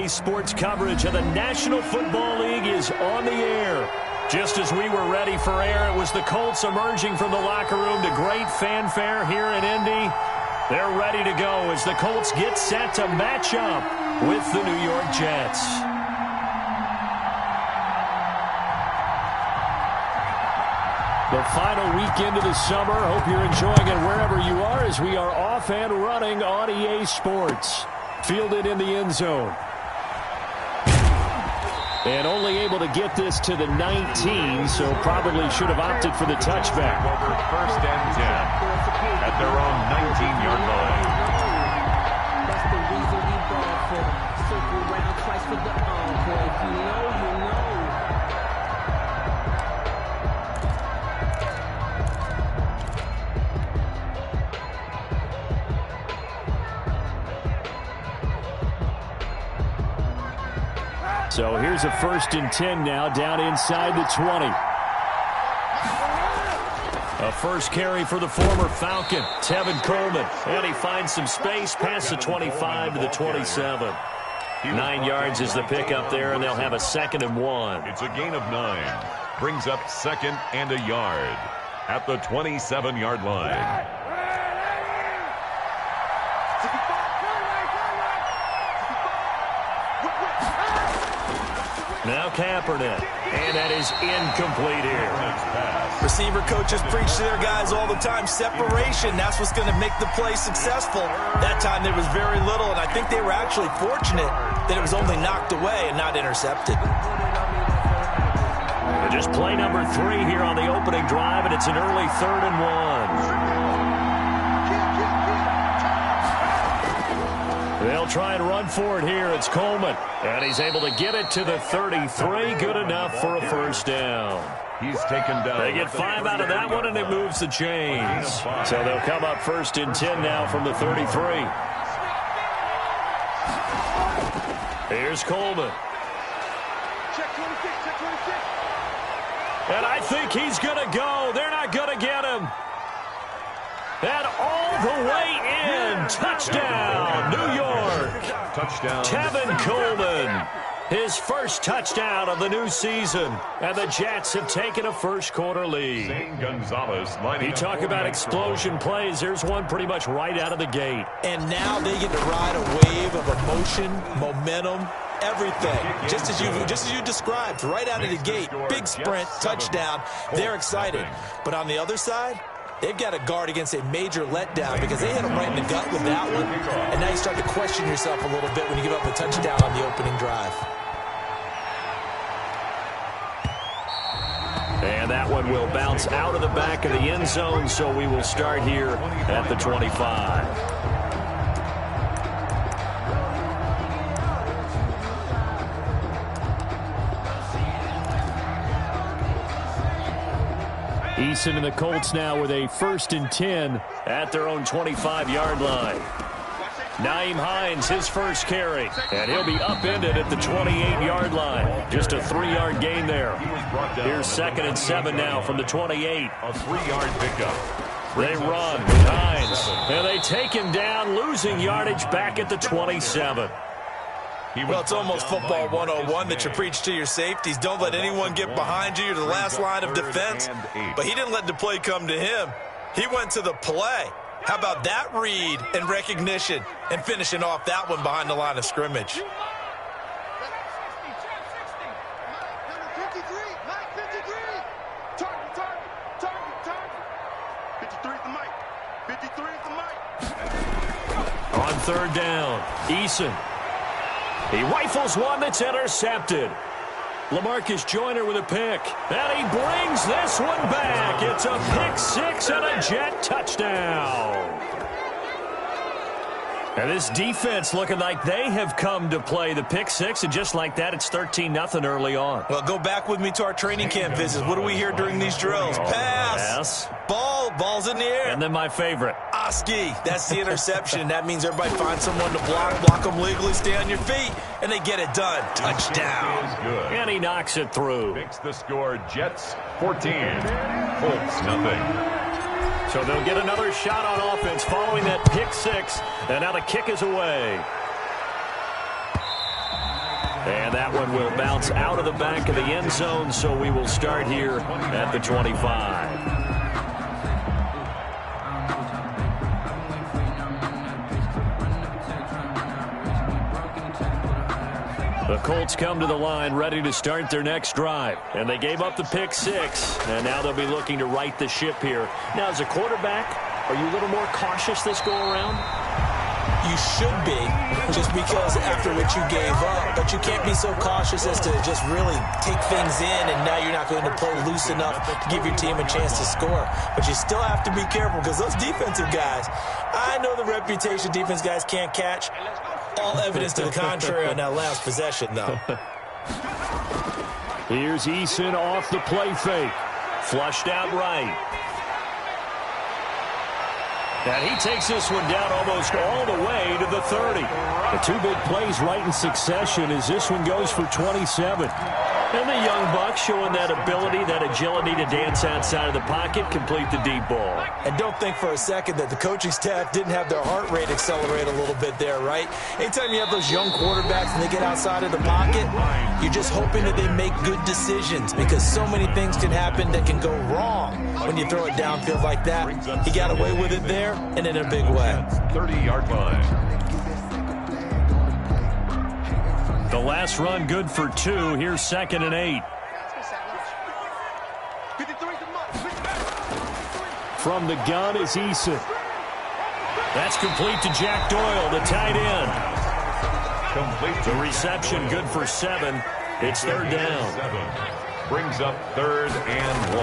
Sports coverage of the National Football League is on the air. Just as we were ready for air, it was the Colts emerging from the locker room to great fanfare here in Indy. They're ready to go as the Colts get set to match up with the New York Jets. The final weekend of the summer. Hope you're enjoying it wherever you are as we are off and running on EA Sports. Fielded in the end zone. And only able to get this to the 19, so probably should have opted for the touchback. Over 1st and 10 at their own 19-yard line. That's the reason we brought for circle round twice for the encore. If you know, you know. So here's a 1st and 10 now, down inside the 20. A first carry for the former Falcon, Tevin Coleman. And he finds some space past the 25 to the 27. 9 yards is the pickup there, and they'll have a 2nd and 1. It's a gain of 9. Brings up 2nd and a yard at the 27-yard line. Now Kaepernick, and that is incomplete here. Receiver coaches preach to their guys all the time. Separation, that's what's going to make the play successful. That time there was very little, and I think they were actually fortunate that it was only knocked away and not intercepted. Just play number 3 here on the opening drive, and it's an early 3rd and 1. They'll try and run for it here. It's Coleman. And he's able to get it to the 33. Good enough for a 1st down. He's taken down. They get 5 out of that one, and it moves the chains. So they'll come up 1st and 10 now from the 33. Here's Coleman. And I think he's going to go. They're not going to get him. And all the way in. Touchdown, New York. Touchdown. Tevin Coleman. His first touchdown of the new season. And the Jets have taken a first-quarter lead. You talk about explosion plays. There's one pretty much right out of the gate. And now they get to ride a wave of emotion, momentum, everything. Just as you described, right out of the gate. Big sprint, touchdown. They're excited. But on the other side, they've got to guard against a major letdown because they hit them right in the gut with that one. And now you start to question yourself a little bit when you give up a touchdown on the opening drive. And that one will bounce out of the back of the end zone, so we will start here at the 25. Eason and the Colts now with a 1st and 10 at their own 25-yard line. Naeem Hines, his first carry, and he'll be upended at the 28-yard line. Just a 3-yard gain there. Here's 2nd and 7 now from the 28. A 3-yard pickup. They run with Hines, and they take him down, losing yardage back at the 27. Well, it's almost football 101 that you preach to your safeties. Don't let anyone get behind you. You're the last line of defense. But he didn't let the play come to him. He went to the play. How about that read and recognition and finishing off that one behind the line of scrimmage? On 3rd down, Eason. He rifles one that's intercepted. LaMarcus Joyner with a pick. And he brings this one back. It's a pick-6 and a Jet touchdown. And this defense looking like they have come to play the pick-6, and just like that, it's 13-0 early on. Well, go back with me to our training camp visits. What do we hear during these drills? Pass. Ball's in the air. And then my favorite. Oski. That's the interception. That means everybody finds someone to block them legally, stay on your feet, and they get it done. Touchdown. And he knocks it through. Makes the score Jets 14, Colts nothing. So they'll get another shot on offense following that pick-6, and now the kick is away. And that one will bounce out of the back of the end zone, so we will start here at the 25. The Colts come to the line ready to start their next drive. And they gave up the pick 6, and now they'll be looking to right the ship here. Now, as a quarterback, are you a little more cautious this go-around? You should be, just because after what you gave up. But you can't be so cautious as to just really take things in, and now you're not going to play loose enough to give your team a chance to score. But you still have to be careful, because those defensive guys, I know the reputation defense guys can't catch. All evidence to the contrary on that last possession, though. Here's Eason off the play fake. Flushed out right. And he takes this one down almost all the way to the 30. The two big plays right in succession as this one goes for 27. And the young buck showing that ability, that agility to dance outside of the pocket, complete the deep ball. And don't think for a second that the coaching staff didn't have their heart rate accelerate a little bit there, right? Anytime you have those young quarterbacks and they get outside of the pocket, you're just hoping that they make good decisions, because so many things can happen that can go wrong when you throw it downfield like that. He got away with it there, and in a big way. 30-yard line. The last run good for 2. Here's 2nd and 8. From the gun is Eason. That's complete to Jack Doyle, the tight end. Complete. The reception good for 7. It's 3rd down. 7. Brings up 3rd and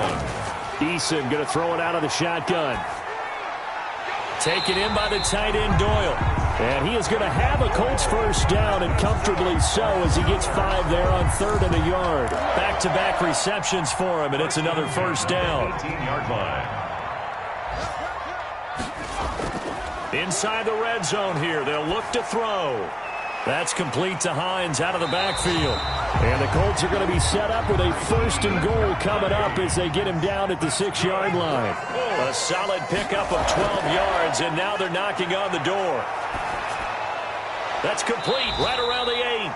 1. Eason going to throw it out of the shotgun. Taken in by the tight end Doyle. And he is going to have a Colts first down, and comfortably so, as he gets 5 there on 3rd and a yard. Back-to-back receptions for him, and it's another first down. 18-yard line. Inside the red zone here, they'll look to throw. That's complete to Hines out of the backfield. And the Colts are going to be set up with a 1st and goal coming up as they get him down at the 6-yard line. A solid pickup of 12 yards, and now they're knocking on the door. That's complete right around the 8.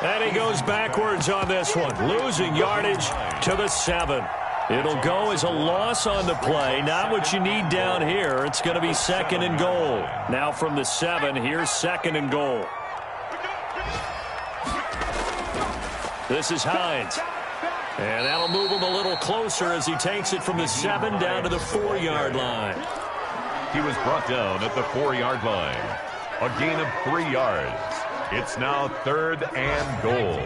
And he goes backwards on this one, losing yardage to the 7. It'll go as a loss on the play. Not what you need down here. It's going to be 2nd and goal. Now from the 7, here's 2nd and goal. This is Hines. And that'll move him a little closer as he takes it from the 7 down to the 4-yard line. He was brought down at the 4-yard line. A gain of 3 yards. It's now 3rd and goal.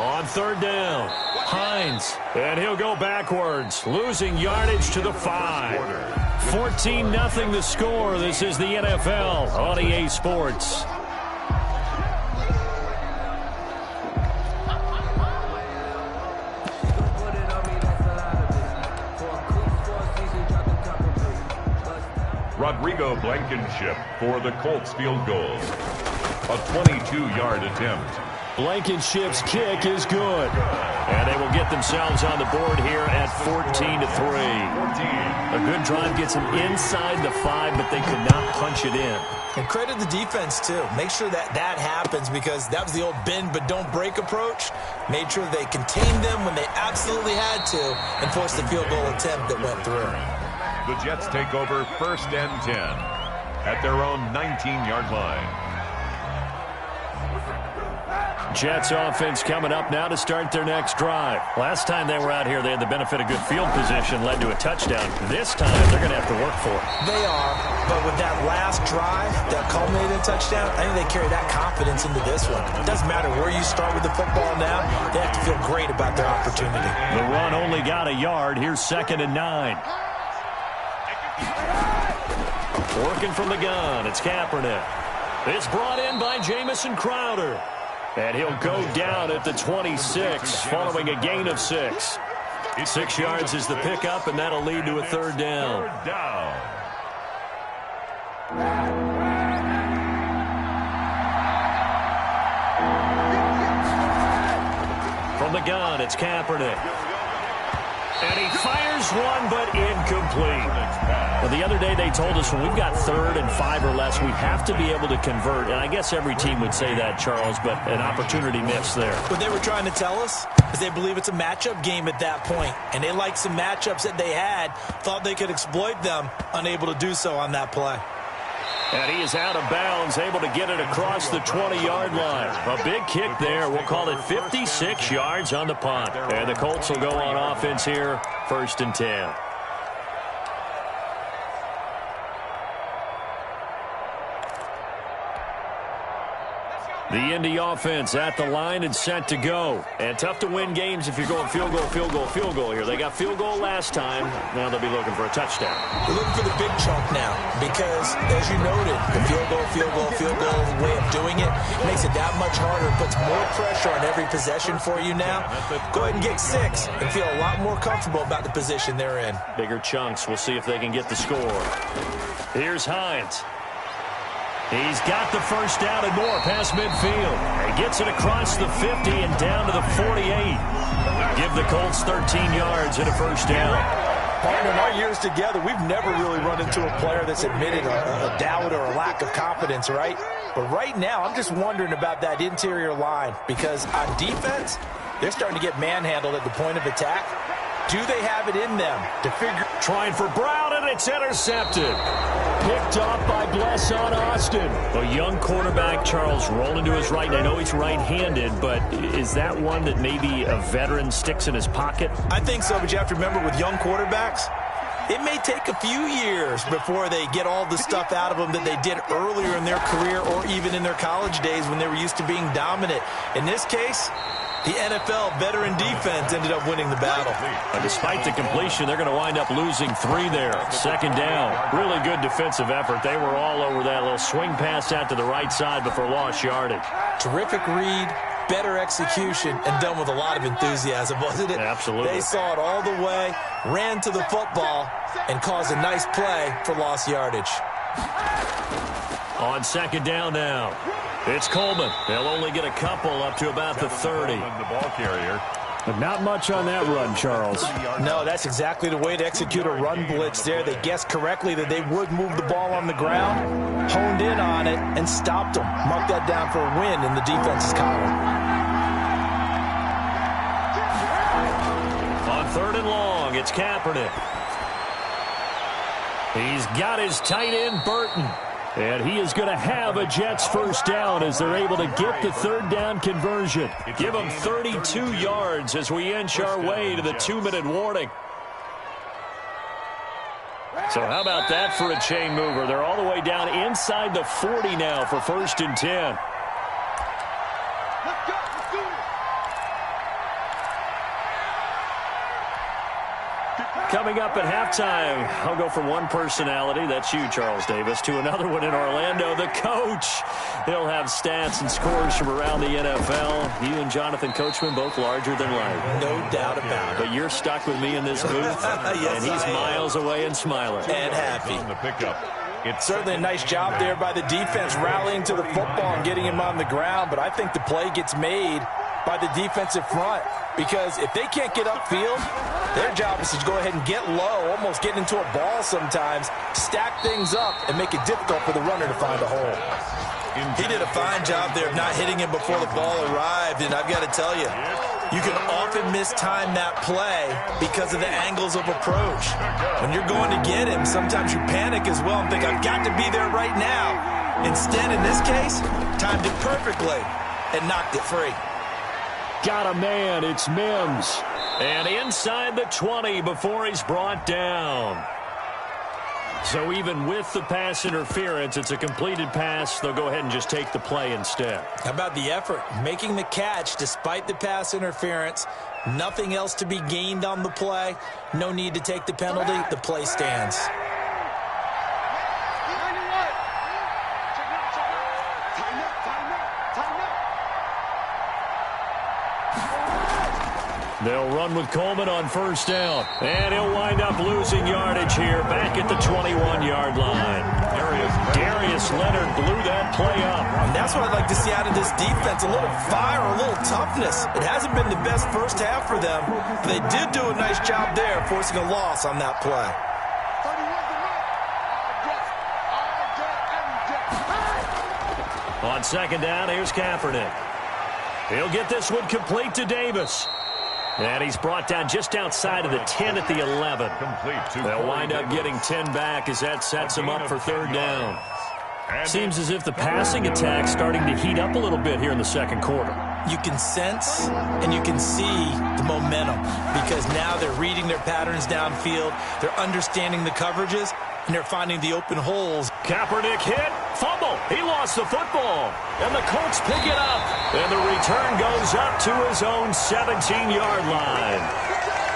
On 3rd down, Hines. And he'll go backwards, losing yardage to the 5. 14-0 the score. This is the NFL on EA Sports. Rodrigo Blankenship for the Colts field goal. A 22-yard attempt. Blankenship's kick is good. And they will get themselves on the board here at 14-3. A good drive gets them inside the 5, but they could not punch it in. And credit the defense, too. Make sure that that happens, because that was the old bend but don't break approach. Made sure they contained them when they absolutely had to and forced the field goal attempt that went through. The Jets take over 1st and 10 at their own 19-yard line. Jets offense coming up now to start their next drive. Last time they were out here, they had the benefit of good field position, led to a touchdown. This time, they're going to have to work for it. They are, but with that last drive that culminated in a touchdown, I think they carry that confidence into this one. It doesn't matter where you start with the football now, they have to feel great about their opportunity. The run only got a yard. Here's 2nd and 9. Working from the gun, it's Kaepernick. It's brought in by Jamison Crowder. And he'll go down at the 26 following a gain of 6. 6 yards is the pickup, and that'll lead to a 3rd down. From the gun, it's Kaepernick. And he fires one, but incomplete. Well, the other day they told us when we've got 3rd and 5 or less, we have to be able to convert. And I guess every team would say that, Charles, but an opportunity missed there. What they were trying to tell us is they believe it's a matchup game at that point. And they liked some matchups that they had, thought they could exploit them, unable to do so on that play. And he is out of bounds, able to get it across the 20-yard line. A big kick there. We'll call it 56 yards on the punt. And the Colts will go on offense here, 1st and 10. The Indy offense at the line and set to go. And tough to win games if you're going field goal, field goal, field goal here. They got field goal last time. Now they'll be looking for a touchdown. They're looking for the big chunk now because, as you noted, the field goal, field goal, field goal way of doing it makes it that much harder. It puts more pressure on every possession for you now. Go ahead and get 6 and feel a lot more comfortable about the position they're in. Bigger chunks. We'll see if they can get the score. Here's Hines. He's got the first down and more past midfield. He gets it across the 50 and down to the 48. Give the Colts 13 yards and a first down. Partner, in our years together, we've never really run into a player that's admitted a doubt or a lack of confidence, right? But right now, I'm just wondering about that interior line because on defense, they're starting to get manhandled at the point of attack. Do they have it in them to figure? Trying for Brown, and it's intercepted. Picked off by Bless on Austin. A young quarterback, Charles, rolling to his right. And I know he's right-handed, but is that one that maybe a veteran sticks in his pocket? I think so, but you have to remember with young quarterbacks, it may take a few years before they get all the stuff out of them that they did earlier in their career or even in their college days when they were used to being dominant. In this case, the NFL veteran defense ended up winning the battle. And despite the completion, they're going to wind up losing 3 there. 2nd down. Really good defensive effort. They were all over that little swing pass out to the right side before lost yardage. Terrific read, better execution, and done with a lot of enthusiasm, wasn't it? Absolutely. They saw it all the way, ran to the football, and caused a nice play for lost yardage. On 2nd down now. It's Coleman. They'll only get a couple up to about the 30. The ball carrier. But not much on that run, Charles. No, that's exactly the way to execute a run blitz there. They guessed correctly that they would move the ball on the ground, honed in on it, and stopped them. Mark that down for a win in the defense's column. On 3rd and long, it's Kaepernick. He's got his tight end, Burton. And he is going to have a Jets first down as they're able to get the 3rd down conversion. Give them 32 yards as we inch our way to the 2-minute warning. So how about that for a chain mover? They're all the way down inside the 40 now for 1st and 10. Coming up at halftime, I'll go from one personality, that's you, Charles Davis, to another one in Orlando, the coach. He'll have stats and scores from around the NFL. You and Jonathan Coachman, both larger than life. No doubt about it. But you're stuck with me in this booth, yes, and he's miles away and smiling. And happy. On the pickup. It's certainly a nice job there by the defense rallying to the football and getting him on the ground, but I think the play gets made by the defensive front because if they can't get upfield, their job is to go ahead and get low, almost get into a ball sometimes, stack things up, and make it difficult for the runner to find a hole. He did a fine job there of not hitting him before the ball arrived, and I've got to tell you, you can often mistime that play because of the angles of approach. When you're going to get him, sometimes you panic as well and think, I've got to be there right now. Instead, in this case, timed it perfectly and knocked it free. Got a man, it's Mims. And inside the 20 before he's brought down. So even with the pass interference, it's a completed pass. They'll go ahead and just take the play instead. How about the effort? Making the catch despite the pass interference. Nothing else to be gained on the play. No need to take the penalty. The play stands. They'll run with Coleman on first down. And he'll wind up losing yardage here back at the 21-yard line. Areas Darius Leonard blew that play up. And that's what I'd like to see out of this defense, a little fire, a little toughness. It hasn't been the best first half for them, but they did do a nice job there, forcing a loss on that play. On second down, here's Kaepernick. He'll get this one complete to Davis. And he's brought down just outside of the 10 at the 11. They'll wind up getting 10 back as that sets them up for third down. Seems as if the passing attack's starting to heat up a little bit here in the second quarter. You can sense and you can see the momentum because now they're reading their patterns downfield, they're understanding the coverages, and they're finding the open holes. Kaepernick hit, fumble. He lost the football. And the Colts pick it up. And the return goes up to his own 17-yard line.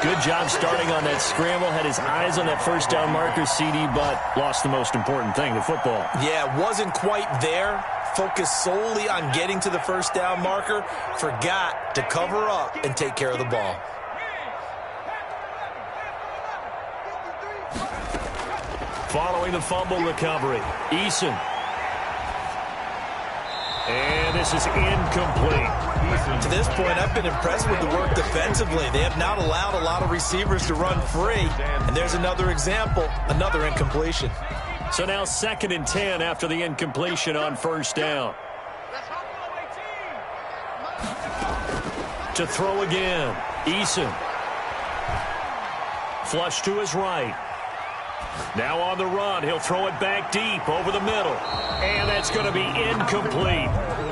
Good job starting on that scramble. Had his eyes on that first down marker, CD, but lost the most important thing, the football. Yeah, wasn't quite there. Focused solely on getting to the first down marker. Forgot to cover up and take care of the ball. Following the fumble recovery, Eason. And this is incomplete. To this point, I've been impressed with the work defensively. They have not allowed a lot of receivers to run free. And there's another example, another incompletion. So now 2nd and 10 after the incompletion on first down. To throw again, Eason. Flush to his right. Now on the run, he'll throw it back deep over the middle. And that's going to be incomplete.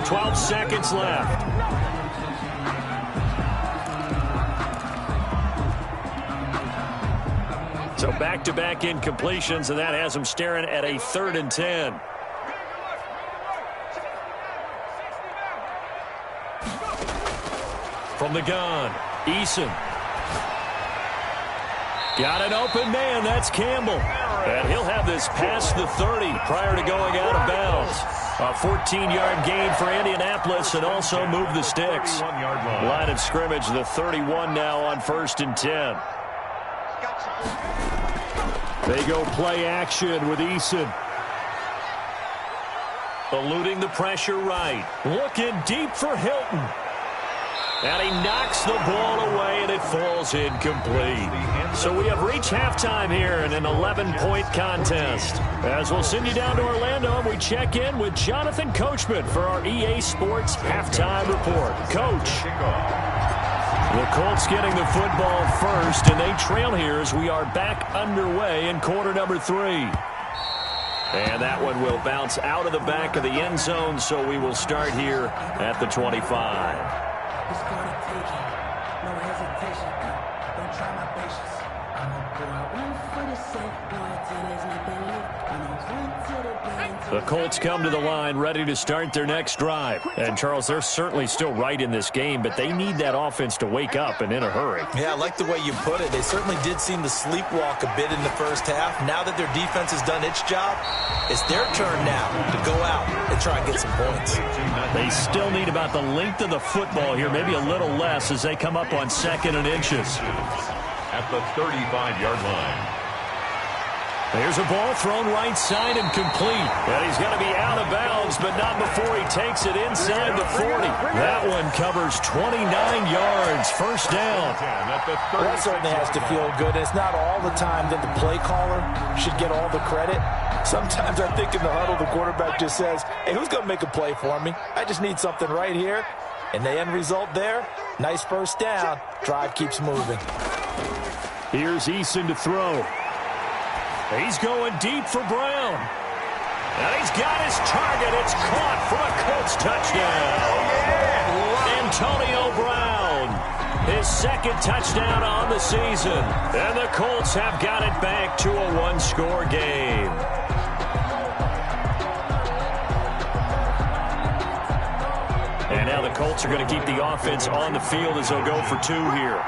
12 seconds left. So back-to-back incompletions, and that has him staring at a 3rd and 10. From the gun, Eason. Got an open man, that's Campbell. And he'll have this past the 30 prior to going out of bounds. A 14-yard gain for Indianapolis and also move the sticks. Line of scrimmage, the 31 now on 1st and 10. They go play action with Eason. Eluding the pressure right. Looking deep for Hilton. And he knocks the ball away, and it falls incomplete. So we have reached halftime here in an 11-point contest. As we'll send you down to Orlando, and we check in with Jonathan Coachman for our EA Sports Halftime Report. Coach. The Colts getting the football first, and they trail here as we are back underway in quarter number 3. And that one will bounce out of the back of the end zone, so we will start here at the 25. It's gonna take it, no hesitation. Don't try my patience. I'ma go out one for the sake, going till there's nothing left. I'ma run to the bank. The Colts come to the line ready to start their next drive. And, Charles, they're certainly still right in this game, but they need that offense to wake up and in a hurry. Yeah, I like the way you put it. They certainly did seem to sleepwalk a bit in the first half. Now that their defense has done its job, it's their turn now to go out and try and get some points. They still need about the length of the football here, maybe a little less as they come up on 2nd and inches. At the 35-yard line. There's a ball thrown right side and complete. And he's going to be out of bounds, but not before he takes it inside the 40. That one covers 29 yards. First down. Well, that certainly has to feel good. It's not all the time that the play caller should get all the credit. Sometimes I think in the huddle, the quarterback just says, hey, who's going to make a play for me? I just need something right here. And the end result there, nice first down. Drive keeps moving. Here's Eason to throw. He's going deep for Brown. And he's got his target. It's caught for a Colts touchdown. Antonio Brown, his 2nd touchdown on the season. And the Colts have got it back to a 1-score game. And now the Colts are going to keep the offense on the field as they'll go for 2 here.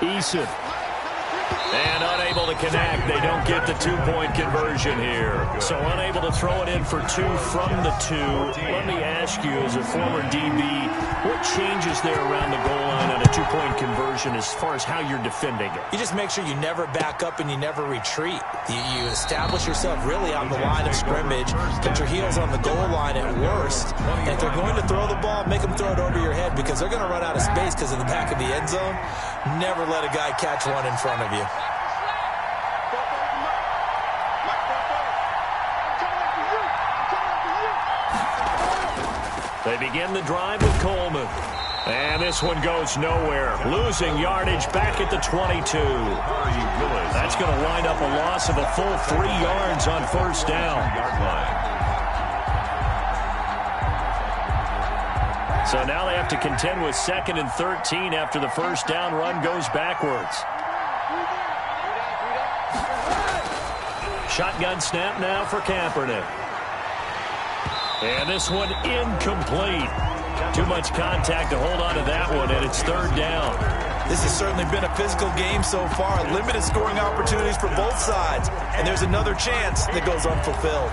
Eason. And unable to connect. They don't get the 2-point conversion here. So unable to throw it in for 2 from the 2. Let me ask you, as a former DB, what changes there around the goal line on a two-point conversion as far as how you're defending it? You just make sure you never back up and you never retreat. You establish yourself really on the line of scrimmage, put your heels on the goal line at worst, and if they're going to throw the ball, make them throw it over your head because they're going to run out of space because of the back of the end zone. Never let a guy catch one in front of you. They begin the drive with Coleman. And this one goes nowhere. Losing yardage back at the 22. That's going to wind up a loss of a full 3 yards on first down. So now they have to contend with 2nd and 13 after the first down run goes backwards. Shotgun snap now for Kaepernick. And this one incomplete. Too much contact to hold on to that one, and it's 3rd down. This has certainly been a physical game so far. Limited scoring opportunities for both sides. And there's another chance that goes unfulfilled.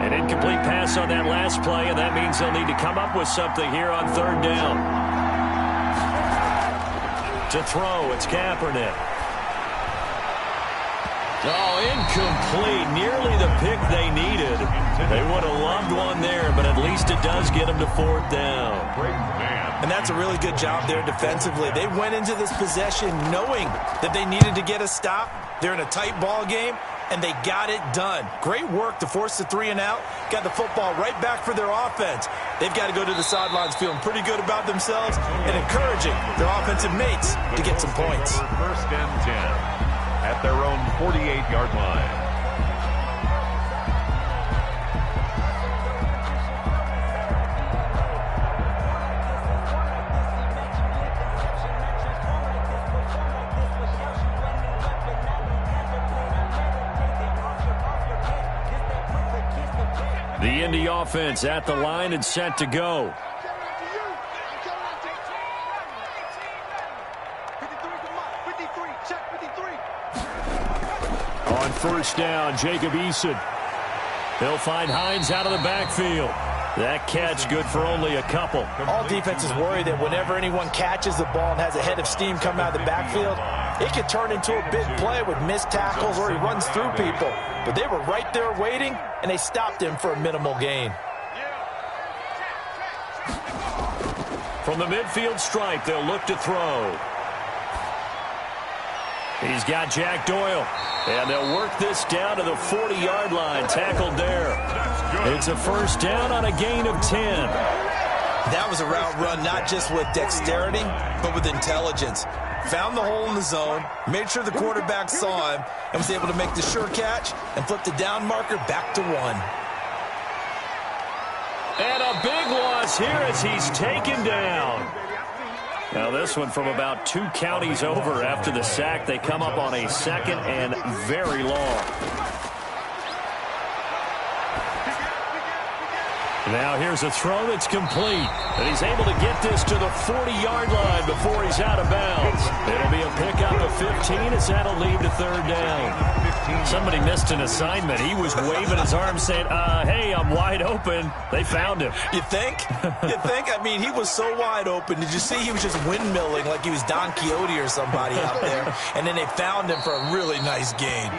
An incomplete pass on that last play, and that means they'll need to come up with something here on 3rd down. To throw, it's Kaepernick. Oh, incomplete. Nearly the pick they needed. They would have loved one there, but at least it does get them to 4th down. And that's a really good job there defensively. They went into this possession knowing that they needed to get a stop. They're in a tight ball game, and they got it done. Great work to force the 3 and out. Got the football right back for their offense. They've got to go to the sidelines feeling pretty good about themselves and encouraging their offensive mates to get some points. 1st and 10. At their own 48-yard line. The Indy offense at the line and set to go. On first down, Jacob Eason. He'll find Hines out of the backfield. That catch good for only a couple. All defenses worry that whenever anyone catches the ball and has a head of steam coming out of the backfield, it could turn into a big play with missed tackles or he runs through people. But they were right there waiting, and they stopped him for a minimal gain. From the midfield stripe, they'll look to throw. He's got Jack Doyle. And they'll work this down to the 40-yard line. Tackled there. It's a first down on a gain of 10. That was a route run not just with dexterity, but with intelligence. Found the hole in the zone, made sure the quarterback saw him, and was able to make the sure catch and flip the down marker back to 1. And a big loss here as he's taken down. Now this one from about 2 counties over after the sack. They come up on a 2nd and very long. Now here's a throw that's complete. And he's able to get this to the 40-yard line before he's out of bounds. It'll be a pickup of 15 as that'll lead to 3rd down. Somebody missed an assignment. He was waving his arms saying, hey, I'm wide open. They found him. You think? You think? I mean, he was so wide open. Did you see he was just windmilling like he was Don Quixote or somebody out there? And then they found him for a really nice gain.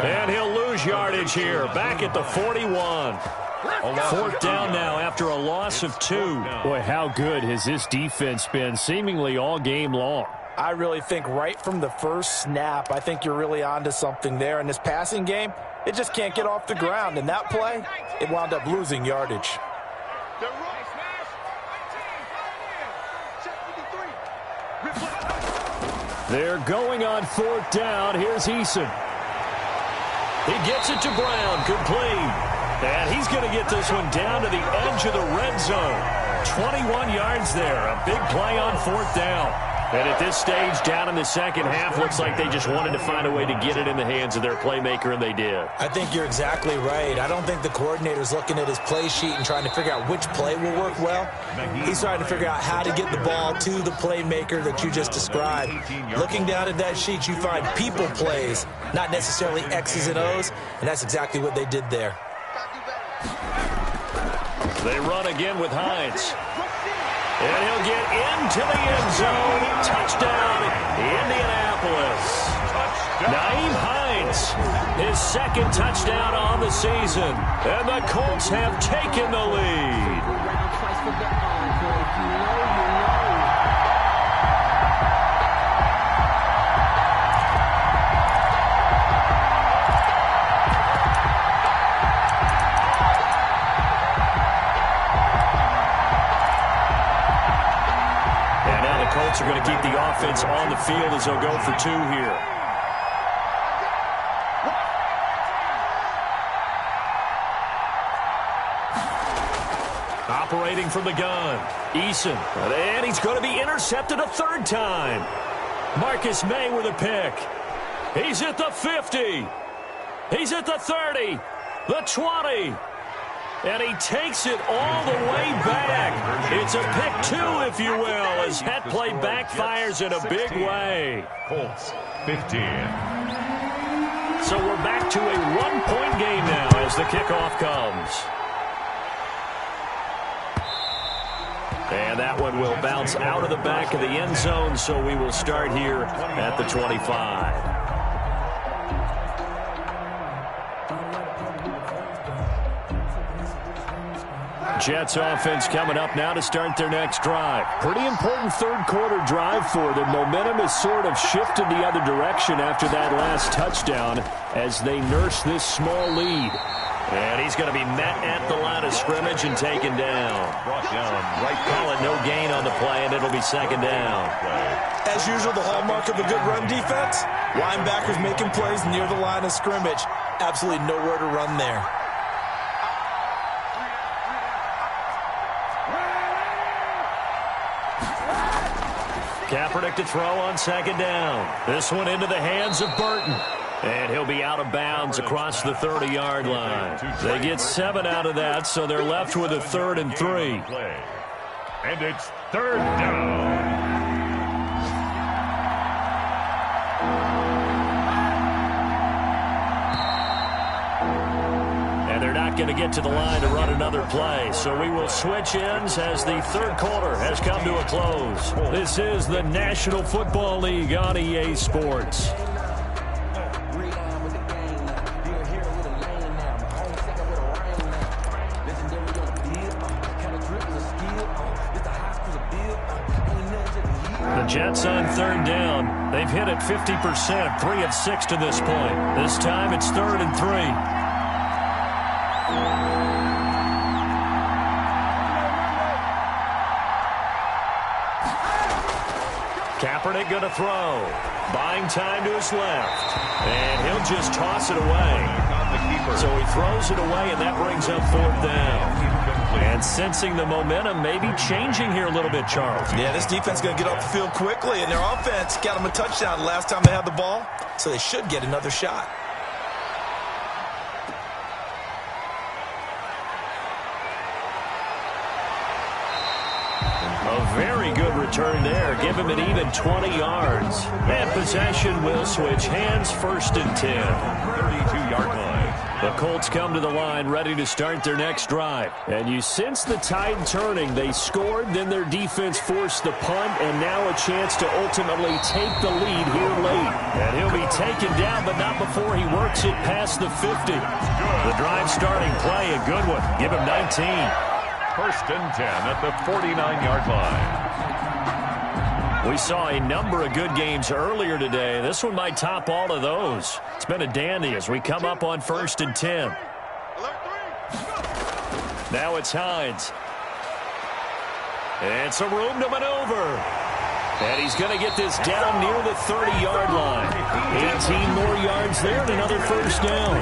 And he'll lose yardage here. Back at the 41. 4th down now after a loss of 2. Boy, how good has this defense been seemingly all game long? I really think right from the first snap, I think you're really onto something there. In this passing game, it just can't get off the ground. And that play, it wound up losing yardage. They're going on 4th down. Here's Eason. He gets it to Brown, complete. And he's going to get this one down to the edge of the red zone. 21 yards there. A big play on 4th down. And at this stage, down in the second half, looks like they just wanted to find a way to get it in the hands of their playmaker, and they did. I think you're exactly right. I don't think the coordinator's looking at his play sheet and trying to figure out which play will work well. He's trying to figure out how to get the ball to the playmaker that you just described. Looking down at that sheet, you find people plays, not necessarily X's and O's, and that's exactly what they did there. They run again with Hines. And he'll get into the end zone. Touchdown, Indianapolis. Nyheim Hines, his second touchdown on the season. And the Colts have taken the lead. And now the Colts are going to keep the offense on the field as they'll go for 2 here. Operating from the gun, Eason, and he's going to be intercepted a 3rd time. Marcus May with a pick. He's at the 50. He's at the 30, the 20, and he takes it all the way back. It's a pick 2, if you will, as that play backfires in a big way. Colts 15. So we're back to a 1-point game now as the kickoff comes. And that one will bounce out of the back of the end zone, so we will start here at the 25. Jets offense coming up now to start their next drive. Pretty important 3rd quarter drive for them. Momentum has sort of shifted the other direction after that last touchdown as they nurse this small lead. And he's going to be met at the line of scrimmage and taken down. Brought down right. Call it no gain on the play, and it'll be 2nd down. As usual, the hallmark of a good run defense, linebackers making plays near the line of scrimmage. Absolutely nowhere to run there. Kaepernick to throw on 2nd down. This one into the hands of Burton. And he'll be out of bounds across the 30-yard line. They get 7 out of that, so they're left with a 3rd and 3. And it's 3rd down. And they're not going to get to the line to run another play. So we will switch ends as the 3rd quarter has come to a close. This is the National Football League on EA Sports. Jets on 3rd down. They've hit it 50%, 3 of 6 to this point. This time it's 3rd and 3. Kaepernick going to throw. Buying time to his left. And he'll just toss it away. So he throws it away, and that brings up 4th down. And sensing the momentum maybe changing here a little bit, Charles. Yeah, this defense is going to get off the field quickly, and their offense got them a touchdown the last time they had the ball, so they should get another shot. A very good return there. Give him an even 20 yards. And possession will switch hands, 1st and 10. 32-yard line. The Colts come to the line ready to start their next drive. And you sense the tide turning. They scored, then their defense forced the punt, and now a chance to ultimately take the lead here late. And he'll be taken down, but not before he works it past the 50. The drive starting play, a good one. Give him 19. 1st and 10 at the 49-yard line. We saw a number of good games earlier today. This one might top all of those. It's been a dandy as we come up on 1st and 10. Now it's Hines. It's a room to maneuver. And he's going to get this down near the 30-yard line. 18 more yards there and another 1st down.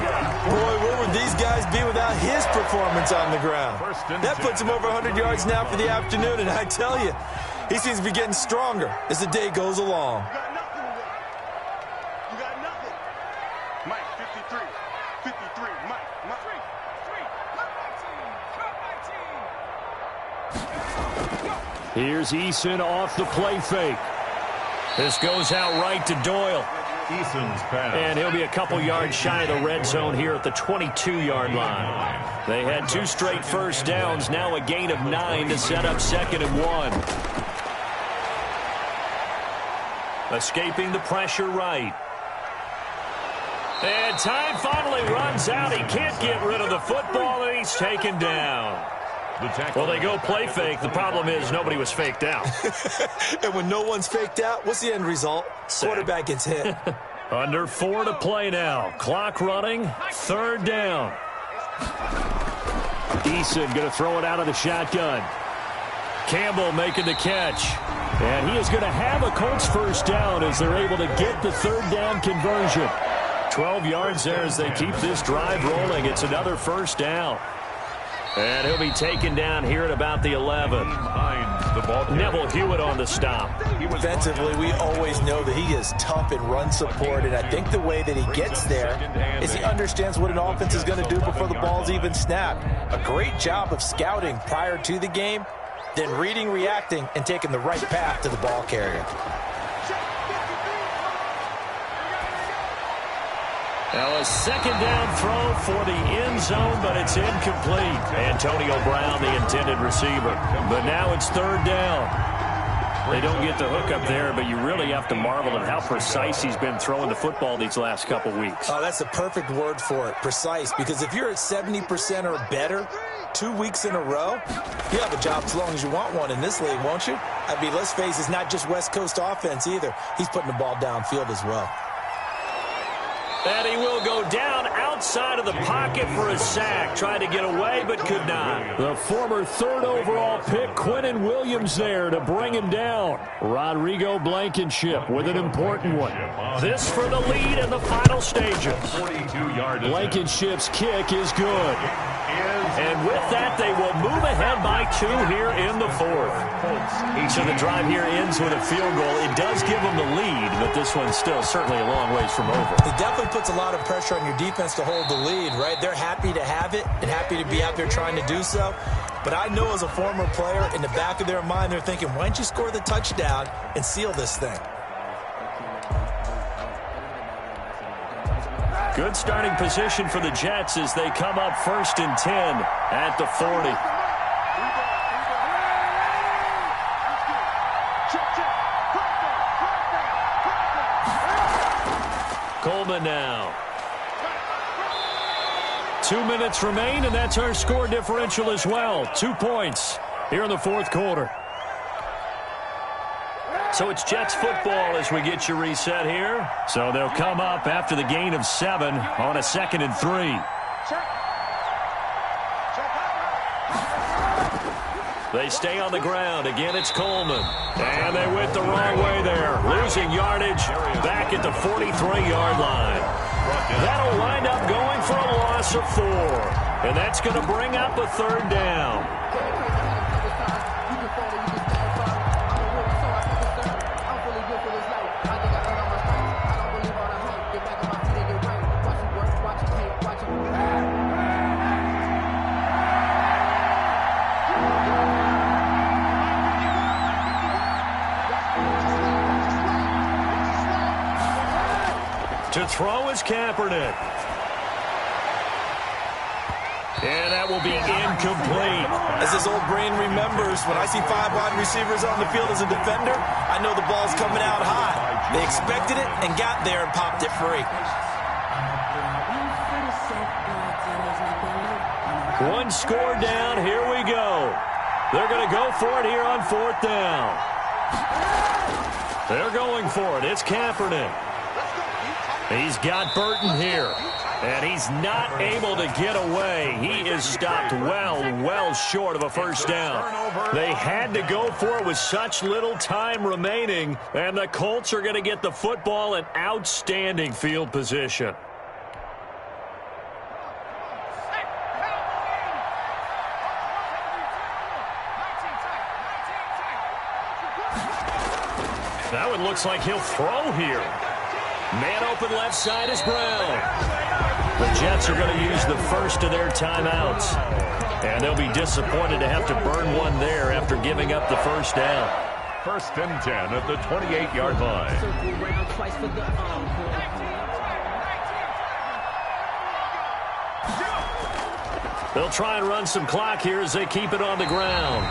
Boy, where would these guys be without his performance on the ground? That puts him over 100 yards now for the afternoon, and I tell you, he seems to be getting stronger as the day goes along. You got nothing. Mike, 53. 53. Mike. Here's Eason off the play fake. This goes out right to Doyle. Eason's pass. And he'll be a couple yards shy of the red zone here at the 22-yard line. They had 2 straight first downs, now a gain of 9 to set up 2nd and 1. Escaping the pressure right. And time finally runs out. He can't get rid of the football, and he's taken down. Well, they go play fake. The problem is nobody was faked out. And when no one's faked out, what's the end result? Quarterback gets hit. Under 4 to play now. Clock running. 3rd down. Eason going to throw it out of the shotgun. Campbell making the catch. And he is going to have a Colts first down as they're able to get the 3rd down conversion. 12 yards there as they keep this drive rolling. It's another first down. And he'll be taken down here at about the 11. Neville Hewitt on the stop. Defensively, we always know that he is tough in run support, and I think the way that he gets there is he understands what an offense is going to do before the ball's even snapped. A great job of scouting prior to the game, then reading, reacting, and taking the right path to the ball carrier. Now a 2nd down throw for the end zone, but it's incomplete. Antonio Brown, the intended receiver. But now it's 3rd down. They don't get the hook up there, but you really have to marvel at how precise he's been throwing the football these last couple weeks. Oh, that's the perfect word for it, precise, because if you're at 70% or better 2 weeks in a row, you have a job as long as you want one in this league, won't you? I mean, let's face it, it's not just West Coast offense either. He's putting the ball downfield as well. And he will go down outside of the pocket for a sack. Tried to get away, but could not. The former 3rd overall pick, Quinnen Williams, there to bring him down. Rodrigo Blankenship with an important one. This for the lead in the final stages. Blankenship's kick is good. And with that, they will move ahead by 2 here in the 4th. So the drive here ends with a field goal. It does give them the lead, but this one's still certainly a long ways from over. It definitely puts a lot of pressure on your defense to hold the lead, right? They're happy to have it and happy to be out there trying to do so. But I know as a former player, in the back of their mind, they're thinking, why don't you score the touchdown and seal this thing? Good starting position for the Jets as they come up 1st and 10 at the 40. Coleman now. 2 minutes remain, and that's our score differential as well. 2 points here in the 4th quarter. So it's Jets football as we get you reset here. So they'll come up after the gain of 7 on a 2nd and 3. They stay on the ground. Again, it's Coleman. And they went the wrong way there. Losing yardage back at the 43-yard line. That'll wind up going for a loss of 4. And that's going to bring up a 3rd down. To throw is Kaepernick. And that will be incomplete. As his old brain remembers, when I see 5 wide receivers on the field as a defender, I know the ball's coming out high. They expected it and got there and popped it free. One score down. Here we go. They're going to go for it here on 4th down. They're going for it. It's Kaepernick. He's got Burton here, and he's not able to get away. He is stopped well short of a first down. They had to go for it with such little time remaining, and the Colts are going to get the football in outstanding field position. That one looks like he'll throw here. Man open left side is Brown. The Jets are going to use the first of their timeouts. And they'll be disappointed to have to burn one there after giving up the first down. First and 10 at the 28-yard line. Circle round twice for the encore. They'll try and run some clock here as they keep it on the ground.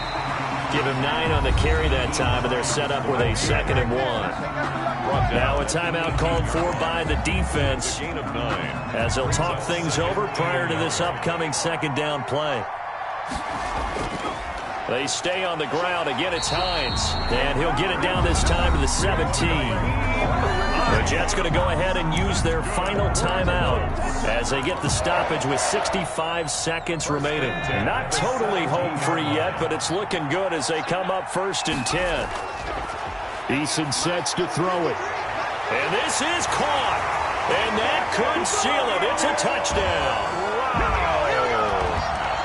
Give him 9 on the carry that time, and they're set up with a 2nd and 1. Now a timeout called for by the defense as they'll talk things over prior to this upcoming 2nd down play. They stay on the ground. Again, it's Hines, and he'll get it down this time to the 17. The Jets going to go ahead and use their final timeout as they get the stoppage with 65 seconds remaining. Not totally home free yet, but it's looking good as they come up 1st and 10. Eason sets to throw it. And this is caught. And that could seal it. It's a touchdown.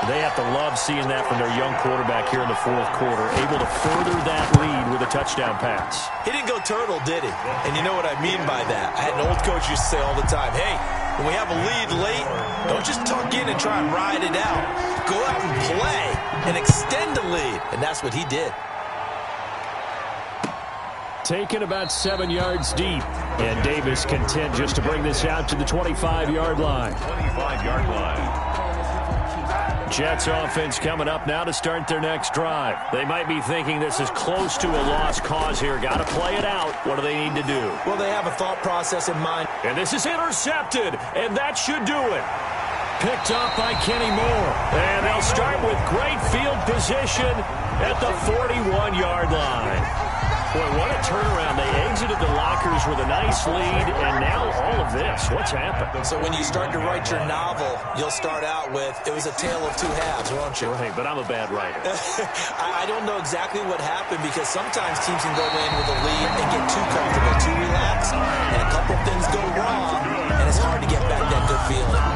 They have to love seeing that from their young quarterback here in the 4th quarter, able to further that lead with a touchdown pass. He didn't go turtle, did he? And you know what I mean by that. I had an old coach used to say all the time, hey, when we have a lead late, don't just tuck in and try and ride it out. Go out and play and extend the lead. And that's what he did. Taken about 7 yards deep. And Davis content just to bring this out to the 25-yard line. 25-yard line. Jets offense coming up now to start their next drive. They might be thinking this is close to a lost cause here. Got to play it out. What do they need to do? Well, they have a thought process in mind. And this is intercepted, and that should do it. Picked up by Kenny Moore. And they'll start with great field position at the 41-yard line. Boy, what a turnaround. They exited the lockers with a nice lead, and now all of this. What's happened? So when you start to write your novel, you'll start out with, it was a tale of 2 halves, won't you? Right, but I'm a bad writer. I don't know exactly what happened because sometimes teams can go in with a lead and get too comfortable, too relaxed, and a couple things go wrong, and it's hard to get back that good feeling.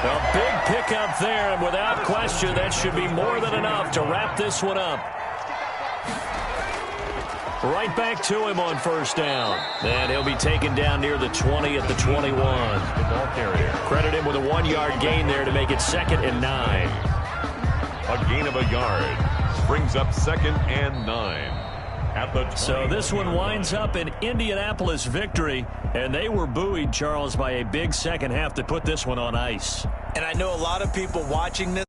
A big pickup there, and without question, that should be more than enough to wrap this one up. Right back to him on 1st down. And he'll be taken down near the 20 at the 21. The ball carrier. Credit him with a 1-yard gain there to make it 2nd and 9. A gain of a yard. Brings up 2nd and 9. At the 20. So this one winds up an Indianapolis victory. And they were buoyed, Charles, by a big second half to put this one on ice. And I know a lot of people watching this